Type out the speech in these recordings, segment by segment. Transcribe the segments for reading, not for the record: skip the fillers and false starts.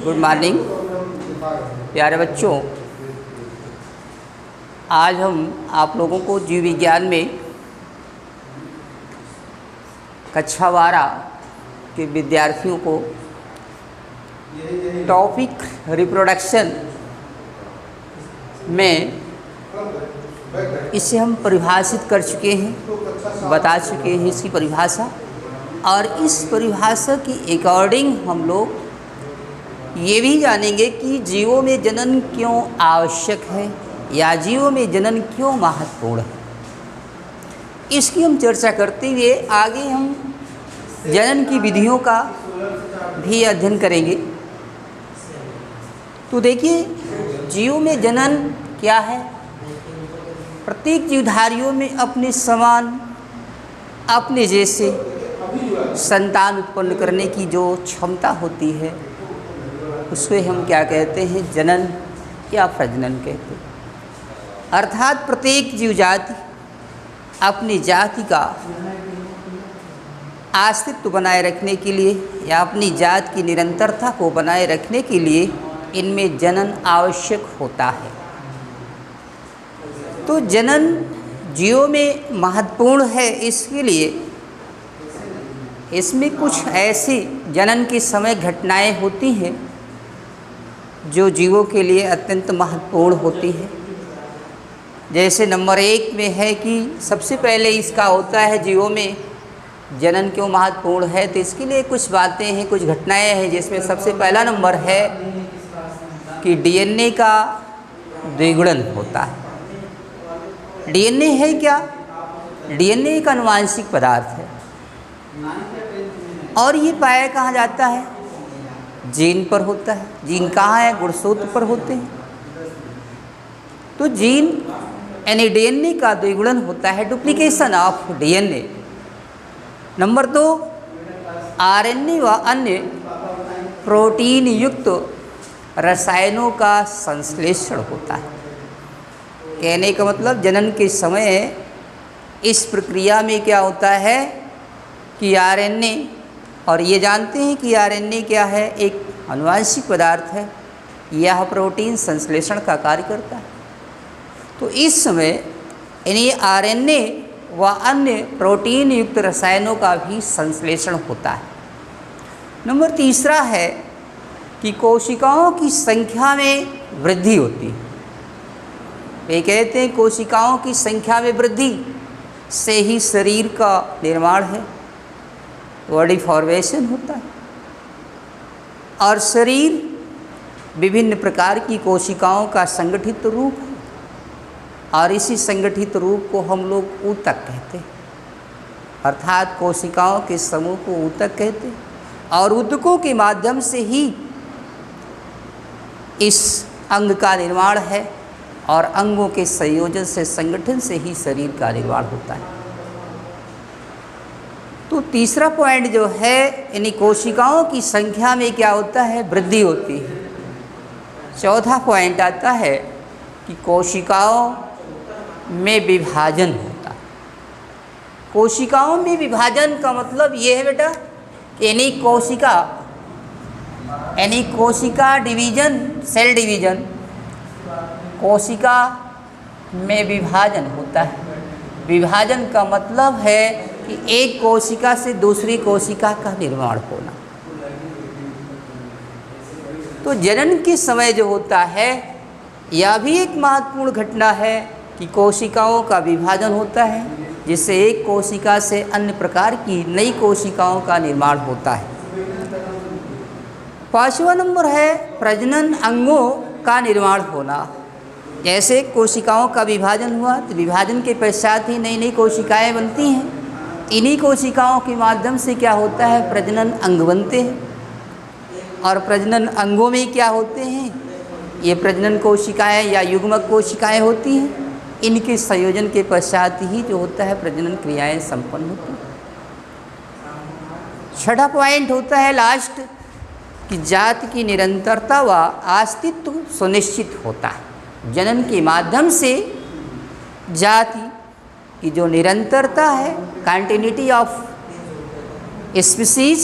Good morning प्यारे बच्चों। आज हम आप लोगों को जीव विज्ञान में कक्षा 12 के विद्यार्थियों को टॉपिक रिप्रोडक्शन में इसे हम परिभाषित कर चुके हैं, बता चुके हैं इसकी परिभाषा। और इस परिभाषा की अकॉर्डिंग हम लोग ये भी जानेंगे कि जीवों में जनन क्यों आवश्यक है या जीवों में जनन क्यों महत्वपूर्ण है। इसकी हम चर्चा करते हुए आगे हम जनन की विधियों का भी अध्ययन करेंगे। तो देखिए, जीवों में जनन क्या है। प्रत्येक जीवधारियों में अपने समान, अपने जैसे संतान उत्पन्न करने की जो क्षमता होती है उसको हम क्या कहते हैं, जनन या प्रजनन कहते हैं। अर्थात प्रत्येक जीव जाति अपनी जाति का अस्तित्व बनाए रखने के लिए या अपनी जाति की निरंतरता को बनाए रखने के लिए इनमें जनन आवश्यक होता है। तो जनन जीवों में महत्वपूर्ण है, इसके लिए इसमें कुछ ऐसी जनन के समय घटनाएं होती हैं जो जीवों के लिए अत्यंत महत्वपूर्ण होती है। जैसे नंबर 1 में है कि सबसे पहले इसका होता है जीवों में जनन क्यों महत्वपूर्ण है। तो इसके लिए कुछ बातें हैं, कुछ घटनाएं हैं, जिसमें सबसे पहला नंबर है कि डीएनए का द्विगुणन होता है। डीएनए है क्या? डीएनए एक आनुवांशिक पदार्थ है और ये पाया कहाँ जाता है? जीन पर होता है। जीन कहाँ है? गुणसूत्र पर होते हैं। तो जीन यानी डीएनए का द्विगुणन होता है, duplication of DNA. Number 2, RNA व अन्य प्रोटीन युक्त रसायनों का संश्लेषण होता है। कहने का मतलब जनन के समय इस प्रक्रिया में क्या होता है कि आरएनए, और ये जानते हैं कि आरएनए क्या है, एक आनुवांशिक पदार्थ है, यह प्रोटीन संश्लेषण का कार्य करता है। तो इस समय यानी आरएनए व अन्य प्रोटीन युक्त रसायनों का भी संश्लेषण होता है। नंबर 3 है कि कोशिकाओं की संख्या में वृद्धि होती है। वे कहते हैं कोशिकाओं की संख्या में वृद्धि से ही शरीर का निर्माण है, बॉडी फॉर्मेशन होता है। और शरीर विभिन्न प्रकार की कोशिकाओं का संगठित रूप है और इसी संगठित रूप को हम लोग ऊतक कहते हैं। अर्थात कोशिकाओं के समूह को ऊतक कहते हैं और ऊतकों के माध्यम से ही इस अंग का निर्माण है और अंगों के संयोजन से, संगठन से ही शरीर का निर्माण होता है। तो तीसरा पॉइंट जो है, यानी कोशिकाओं की संख्या में क्या होता है? वृद्धि होती है। चौथा पॉइंट आता है कि कोशिकाओं में विभाजन होता है। कोशिकाओं में विभाजन का मतलब ये है बेटा, यानी कोशिका डिवीजन, सेल डिवीजन, कोशिका में विभाजन होता है। विभाजन का मतलब है कि एक कोशिका से दूसरी कोशिका का निर्माण होना। तो जनन के समय जो होता है, यह भी एक महत्वपूर्ण घटना है कि कोशिकाओं का विभाजन होता है, जिससे एक कोशिका से अन्य प्रकार की नई कोशिकाओं का निर्माण होता है। 5वां नंबर है प्रजनन अंगों का निर्माण होना। जैसे कोशिकाओं का विभाजन हुआ तो विभाजन के पश्चात ही नई नई कोशिकाएं बनती हैं। इन्हीं कोशिकाओं के माध्यम से क्या होता है? प्रजनन अंग बनते हैं। और प्रजनन अंगों में क्या होते हैं? ये प्रजनन कोशिकाएं या युग्मक कोशिकाएं होती हैं। इनके संयोजन के पश्चात ही जो होता है प्रजनन क्रियाएं संपन्न होती हैं। 6वां पॉइंट होता है लास्ट, कि जाति की निरंतरता व अस्तित्व सुनिश्चित होता है। जनन के माध्यम से जाति की जो निरंतरता है, कंटिन्यूटी ऑफ स्पीसीज,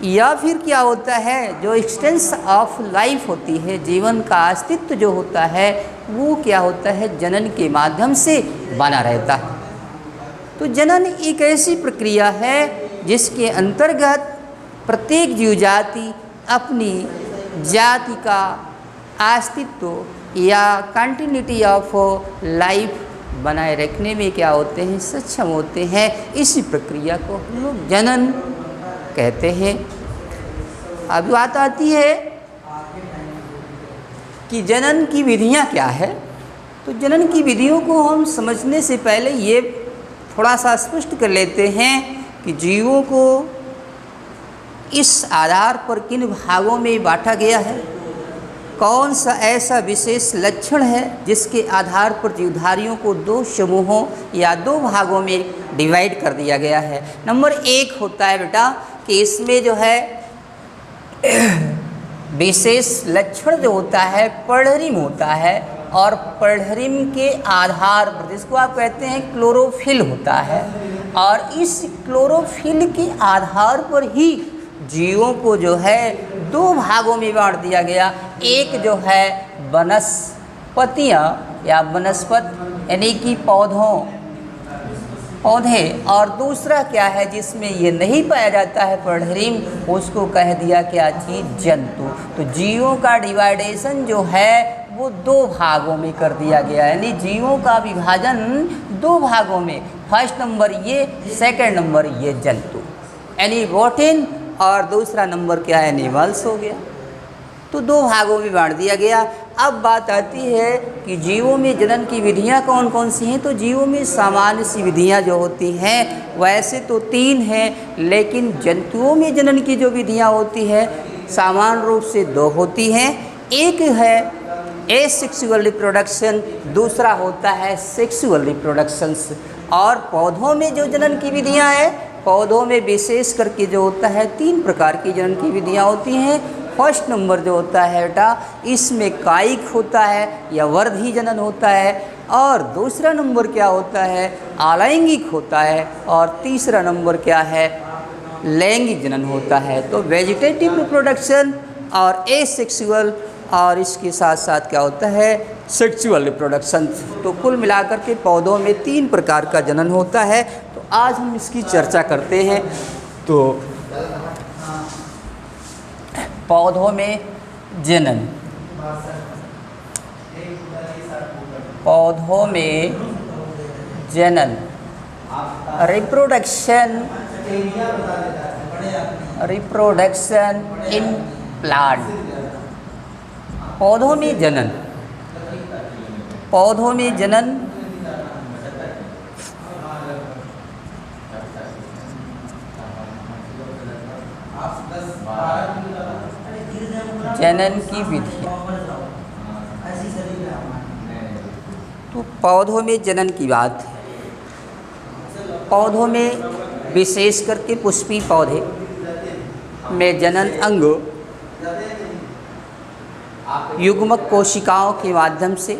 या फिर क्या होता है, जो एक्सटेंस ऑफ लाइफ होती है, जीवन का अस्तित्व जो होता है, वो क्या होता है, जनन के माध्यम से बना रहता है। तो जनन एक ऐसी प्रक्रिया है जिसके अंतर्गत प्रत्येक जीव जाति अपनी जाति का अस्तित्व या कंटिन्यूटी ऑफ लाइफ बनाए रखने में क्या होते हैं, सक्षम होते हैं। इसी प्रक्रिया को हम लोग जनन कहते हैं। अब बात आती है कि जनन की विधियां क्या है। तो जनन की विधियों को हम समझने से पहले ये थोड़ा सा स्पष्ट कर लेते हैं कि जीवों को इस आधार पर किन भागों में बांटा गया है, कौन सा ऐसा विशेष लक्षण है जिसके आधार पर जीवधारियों को दो समूहों या दो भागों में डिवाइड कर दिया गया है। नंबर 1 होता है बेटा कि इसमें जो है विशेष लक्षण जो होता है पर्णरिम होता है, और पर्णरिम के आधार पर जिसको आप कहते हैं क्लोरोफिल होता है, और इस क्लोरोफिल के आधार पर ही जीवों को जो है दो भागों में बांट दिया गया। एक जो है वनस्पतियाँ या वनस्पत यानी कि पौधे, और दूसरा क्या है जिसमें ये नहीं पाया जाता है पर्णरिम, उसको कह दिया क्या चीज़, जंतु। तो जीवों का डिवाइडेशन जो है वो दो भागों में कर दिया गया, यानी जीवों का विभाजन दो भागों में। फर्स्ट नंबर ये, सेकंड नंबर ये जंतु यानी बोटिन, और दूसरा नंबर क्या है, एनिमल्स हो गया। तो दो भागों में बांट दिया गया। अब बात आती है कि जीवों में जनन की विधियां कौन कौन सी हैं। तो जीवों में सामान्य सी विधियां जो होती हैं वैसे तो 3 हैं, लेकिन जंतुओं में जनन की जो विधियां होती है सामान्य रूप से 2 होती हैं। एक है एसेक्सुअल रिप्रोडक्शन, दूसरा होता है सेक्सुअल रिप्रोडक्शंस। और पौधों में जो जनन की विधियां हैं, पौधों में विशेष करके जो होता है 3 प्रकार की जनन की विधियां होती हैं। फर्स्ट नंबर जो होता है बेटा, इसमें कायिक होता है या वर्धी जनन होता है, और दूसरा नंबर क्या होता है, अलैंगिक होता है, और तीसरा नंबर क्या है, लैंगिक जनन होता है। तो वेजिटेटिव रिप्रोडक्शन और एसेक्सुअल, और इसके साथ साथ क्या होता है, सेक्सुअल रिप्रोडक्शन। तो कुल मिलाकर के पौधों में 3 प्रकार का जनन होता है। तो आज हम इसकी चर्चा करते हैं। तो पौधों में जनन, पौधों में जनन, रिप्रोडक्शन इन प्लांट। पौधों में जनन, पौधों में जनन जनन की विधि। तो पौधों में जनन की बात है। पौधों में विशेष करके पुष्पी पौधे में जनन अंग युग्मक कोशिकाओं के माध्यम से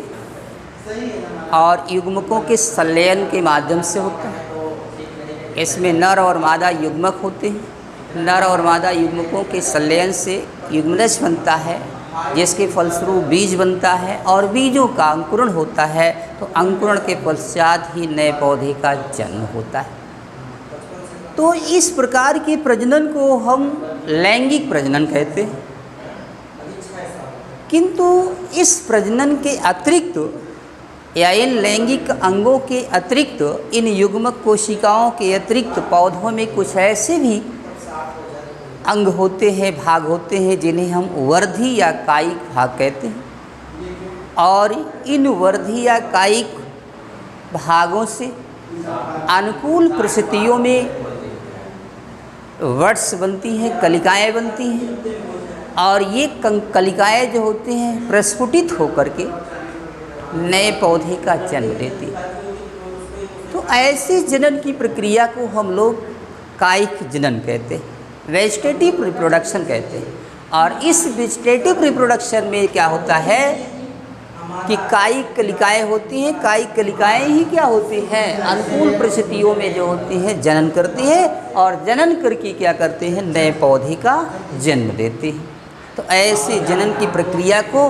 और युग्मकों के संलयन के माध्यम से होता है। इसमें नर और मादा युग्मक होते हैं। नर और मादा युग्मकों के संलयन से युग्मनज बनता है, जिसके फलस्वरूप बीज बनता है, और बीजों का अंकुरण होता है। तो अंकुरण के पश्चात ही नए पौधे का जन्म होता है। तो इस प्रकार के प्रजनन को हम लैंगिक प्रजनन कहते हैं। किंतु इस प्रजनन के अतिरिक्त या इन लैंगिक अंगों के अतिरिक्त, इन युग्मक कोशिकाओं के अतिरिक्त पौधों में कुछ ऐसे भी अंग होते हैं, भाग होते हैं, जिन्हें हम वर्धी या कायिक भाग कहते हैं। और इन वर्धी या कायिक भागों से अनुकूल परिस्थितियों में वट्स बनती हैं, कलिकाएँ बनती हैं, और ये कलिकाएँ जो होते हैं प्रस्फुटित होकर के नए पौधे का जन्म देती है। तो ऐसे जनन की प्रक्रिया को हम लोग कायिक जनन कहते हैं, वेजिटेटिव रिप्रोडक्शन कहते हैं। और इस वेजिटेटिव रिप्रोडक्शन में क्या होता है कि कायिक कलिकाएँ होती हैं, कायिक कलिकाएँ ही क्या होती हैं, अनुकूल परिस्थितियों में जो होती हैं जनन करती हैं और जनन करके क्या करते हैं, नए पौधे का जन्म देते हैं। तो ऐसे जनन की प्रक्रिया को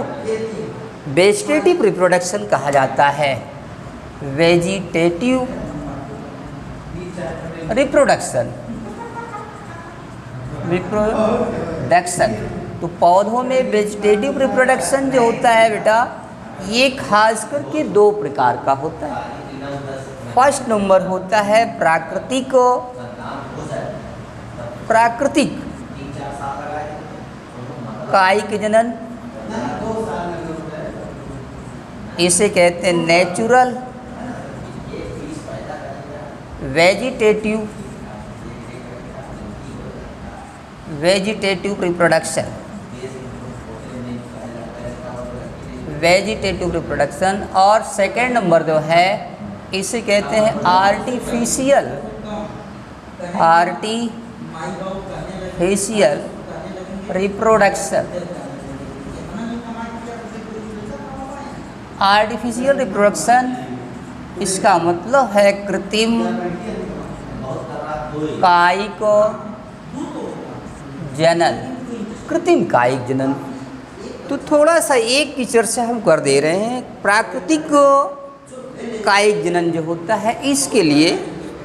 वेजिटेटिव रिप्रोडक्शन कहा जाता है। वेजिटेटिव रिप्रोडक्शन, तो पौधों में वेजिटेटिव रिप्रोडक्शन जो होता है बेटा, ये खास करके दो प्रकार का होता है। फर्स्ट नंबर होता है प्राकृतिक कायिक जनन, इसे कहते हैं natural vegetative reproduction, vegetative reproduction. और सेकेंड नंबर जो है इसे कहते हैं आर्टिफिशियल रिप्रोडक्शन। आर्टिफिशियल रिप्रोडक्शन इसका मतलब है कृत्रिम कायिक जनन, कृत्रिम कायिक जनन। तो थोड़ा सा एक की चर्चा हम कर दे रहे हैं। प्राकृतिक कायिक जनन जो होता है, इसके लिए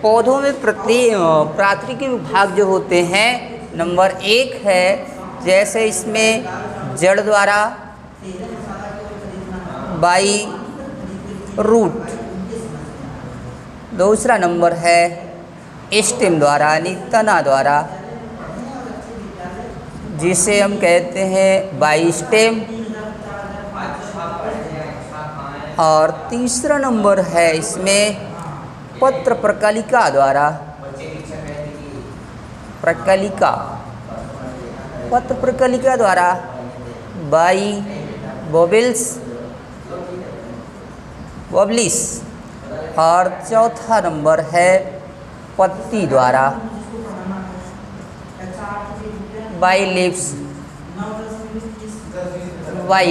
पौधों में प्राकृतिक विभाग जो होते हैं, नंबर एक है जैसे इसमें जड़ द्वारा बाई रूट, दूसरा नंबर है स्टेम द्वारा यानी तना द्वारा, जिसे हम कहते हैं बाई स्टेम, और तीसरा नंबर है इसमें पत्र प्रकलिका द्वारा, पत्र प्रकलिका द्वारा बाई बोबेल्स वबलिस, और चौथा नंबर है पत्ती द्वारा बाई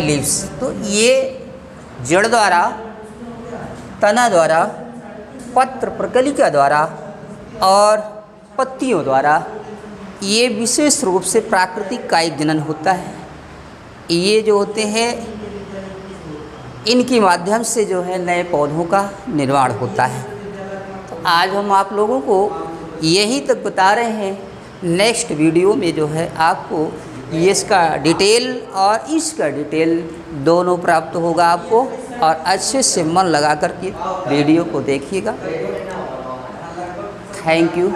लीव्स। तो ये जड़ द्वारा, तना द्वारा, पत्र प्रकलिका द्वारा और पत्तियों द्वारा ये विशेष रूप से प्राकृतिक कायिक जनन होता है। ये जो होते हैं इनके माध्यम से जो है नए पौधों का निर्माण होता है। तो आज हम आप लोगों को यहीं तक बता रहे हैं। नेक्स्ट वीडियो में जो है आपको ये इसका डिटेल और इसका डिटेल दोनों प्राप्त होगा आपको, और अच्छे से मन लगा कर के वीडियो को देखिएगा। Thank you.